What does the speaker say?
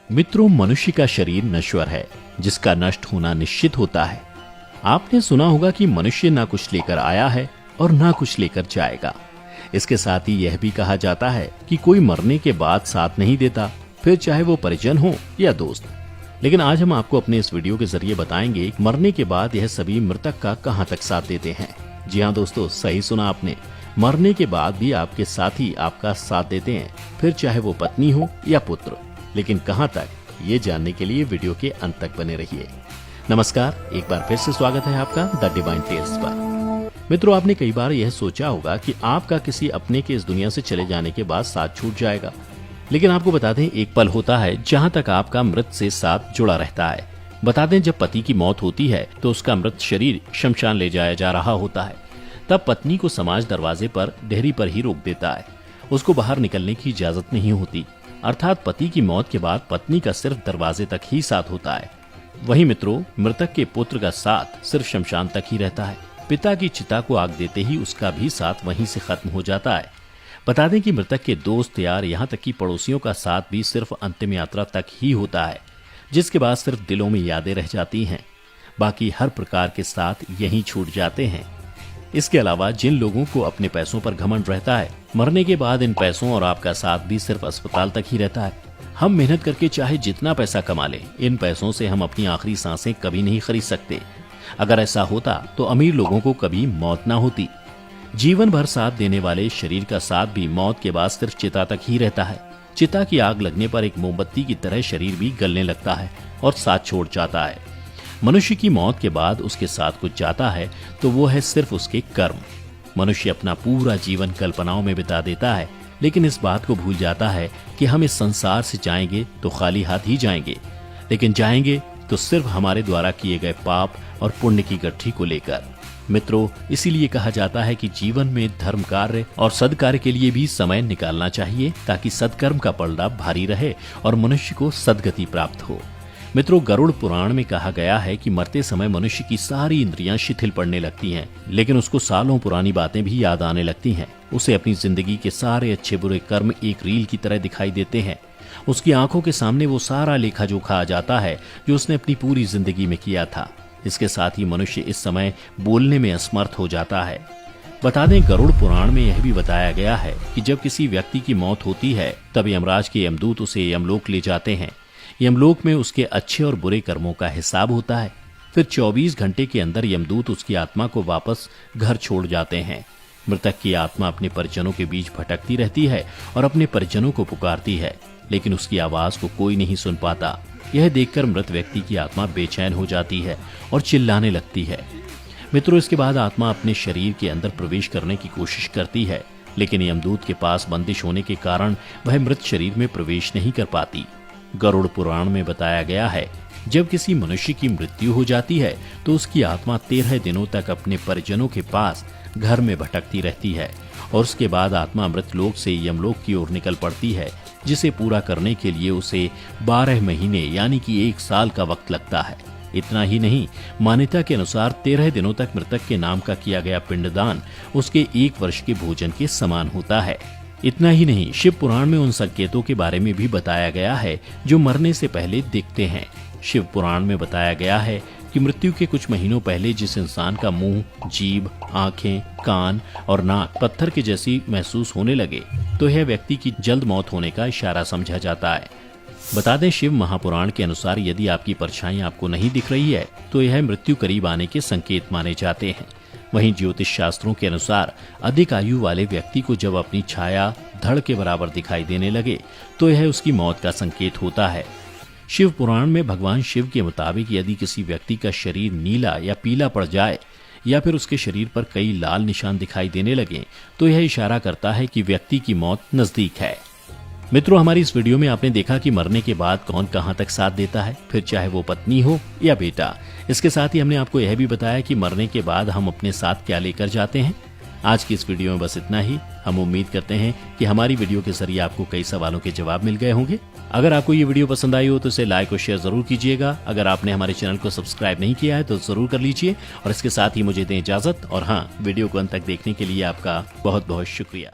मित्रों, मनुष्य का शरीर नश्वर है, जिसका नष्ट होना निश्चित होता है। आपने सुना होगा कि मनुष्य ना कुछ लेकर आया है और ना कुछ लेकर जाएगा। इसके साथ ही यह भी कहा जाता है कि कोई मरने के बाद साथ नहीं देता, फिर चाहे वो परिजन हो या दोस्त। लेकिन आज हम आपको अपने इस वीडियो के जरिए बताएंगे मरने के बाद यह सभी मृतक का कहां तक साथ देते हैं। जी हाँ दोस्तों, सही सुना आपने, मरने के बाद भी आपके साथी आपका साथ देते हैं, फिर चाहे वो पत्नी हो या पुत्र। लेकिन कहां तक, ये जानने के लिए वीडियो के अंत तक बने रहिए। नमस्कार, एक बार फिर से स्वागत है आपका द डिवाइन टेल्स पर। मित्रों, आपने कई बार यह सोचा होगा कि आपका किसी अपने के इस दुनिया से चले जाने के बाद साथ छूट जाएगा। लेकिन आपको बता दें, एक पल होता है जहां तक आपका मृत से साथ जुड़ा रहता है। बता दें, जब पति की मौत होती है तो उसका मृत शरीर शमशान ले जाया जा रहा होता है। तब पत्नी को समाज दरवाजे पर देहरी पर ही रोक देता है। उसको बाहर निकलने की इजाजत नहीं होती। अर्थात पति की मौत के बाद पत्नी का सिर्फ दरवाजे तक ही साथ होता है। वहीं मित्रों, मृतक के पुत्र का साथ सिर्फ शमशान तक ही रहता है। पिता की चिता को आग देते ही उसका भी साथ वहीं से खत्म हो जाता है। बता दें कि मृतक के दोस्त यार, यहाँ तक कि पड़ोसियों का साथ भी सिर्फ अंतिम यात्रा तक ही होता है, जिसके बाद सिर्फ दिलों में यादें रह जाती हैं। बाकी हर प्रकार के साथ यहीं छूट जाते हैं। इसके अलावा जिन लोगों को अपने पैसों पर घमंड रहता है, मरने के बाद इन पैसों और आपका साथ भी सिर्फ अस्पताल तक ही रहता है। हम मेहनत करके चाहे जितना पैसा कमा लें, इन पैसों से हम अपनी आखिरी सांसें कभी नहीं खरीद सकते। अगर ऐसा होता तो अमीर लोगों को कभी मौत ना होती। जीवन भर साथ देने वाले शरीर का साथ भी मौत के बाद सिर्फ चिता तक ही रहता है। चिता की आग लगने पर एक मोमबत्ती की तरह शरीर भी गलने लगता है और साथ छोड़ जाता है। मनुष्य की मौत के बाद उसके साथ कुछ जाता है तो वो है सिर्फ उसके कर्म। मनुष्य अपना पूरा जीवन कल्पनाओं में बिता देता है, लेकिन इस बात को भूल जाता है कि हम इस संसार से जाएंगे तो खाली हाथ ही जाएंगे, लेकिन जाएंगे तो सिर्फ हमारे द्वारा किए गए पाप और पुण्य की गठरी को लेकर। मित्रों, इसीलिए कहा जाता है कि जीवन में धर्म कार्य और सद्कार्य के लिए भी समय निकालना चाहिए, ताकि सत्कर्म का पलड़ा भारी रहे और मनुष्य को सद्गति प्राप्त हो। मित्रों, गरुड़ पुराण में कहा गया है कि मरते समय मनुष्य की सारी इंद्रियां शिथिल पड़ने लगती हैं, लेकिन उसको सालों पुरानी बातें भी याद आने लगती हैं। उसे अपनी जिंदगी के सारे अच्छे बुरे कर्म एक रील की तरह दिखाई देते हैं। उसकी आंखों के सामने वो सारा लेखा जोखा आ जाता है जो उसने अपनी पूरी जिंदगी में किया था। इसके साथ ही मनुष्य इस समय बोलने में असमर्थ हो जाता है। बता दें, गरुड़ पुराण में यह भी बताया गया है कि जब किसी व्यक्ति की मौत होती है, तब यमराज के यमदूत उसे यमलोक ले जाते हैं। यमलोक में उसके अच्छे और बुरे कर्मों का हिसाब होता है। फिर 24 घंटे के अंदर यमदूत उसकी आत्मा को वापस घर छोड़ जाते हैं। मृतक की आत्मा अपने परिजनों के बीच भटकती रहती है और अपने परिजनों को पुकारती है, लेकिन उसकी आवाज को कोई नहीं सुन पाता। यह देखकर मृत व्यक्ति की आत्मा बेचैन हो जाती है और चिल्लाने लगती है। मित्रों, इसके बाद आत्मा अपने शरीर के अंदर प्रवेश करने की कोशिश करती है, लेकिन यमदूत के पास बंदिश होने के कारण वह मृत शरीर में प्रवेश नहीं कर पाती। गरुड़ पुराण में बताया गया है, जब किसी मनुष्य की मृत्यु हो जाती है तो उसकी आत्मा 13 दिनों तक अपने परिजनों के पास घर में भटकती रहती है और उसके बाद आत्मा मृत लोक से यमलोक की ओर निकल पड़ती है, जिसे पूरा करने के लिए उसे 12 महीने यानी कि 1 साल का वक्त लगता है। इतना ही नहीं, मान्यता के अनुसार 13 दिनों तक मृतक के नाम का किया गया पिंडदान उसके 1 वर्ष के भोजन के समान होता है। इतना ही नहीं, शिव पुराण में उन संकेतों के बारे में भी बताया गया है जो मरने से पहले दिखते हैं। शिव पुराण में बताया गया है कि मृत्यु के कुछ महीनों पहले जिस इंसान का मुंह, जीभ, आंखें, कान और नाक पत्थर के जैसी महसूस होने लगे, तो यह व्यक्ति की जल्द मौत होने का इशारा समझा जाता है। बता दें, शिव महापुराण के अनुसार यदि आपकी परछाई आपको नहीं दिख रही है तो यह मृत्यु करीब आने के संकेत माने जाते हैं। वहीं ज्योतिष शास्त्रों के अनुसार अधिक आयु वाले व्यक्ति को जब अपनी छाया धड़ के बराबर दिखाई देने लगे तो यह उसकी मौत का संकेत होता है। शिव पुराण में भगवान शिव के मुताबिक यदि किसी व्यक्ति का शरीर नीला या पीला पड़ जाए या फिर उसके शरीर पर कई लाल निशान दिखाई देने लगे तो यह इशारा करता है कि व्यक्ति की मौत नजदीक है। मित्रों, हमारी इस वीडियो में आपने देखा कि मरने के बाद कौन कहां तक साथ देता है, फिर चाहे वो पत्नी हो या बेटा। इसके साथ ही हमने आपको यह भी बताया कि मरने के बाद हम अपने साथ क्या लेकर जाते हैं। आज की इस वीडियो में बस इतना ही। हम उम्मीद करते हैं कि हमारी वीडियो के जरिए आपको कई सवालों के जवाब मिल गए होंगे। अगर आपको ये वीडियो पसंद आई हो तो इसे लाइक और शेयर जरूर कीजिएगा। अगर आपने हमारे चैनल को सब्सक्राइब नहीं किया है तो जरूर कर लीजिए और इसके साथ ही मुझे दें इजाजत। और हाँ, वीडियो को अंत तक देखने के लिए आपका बहुत बहुत शुक्रिया।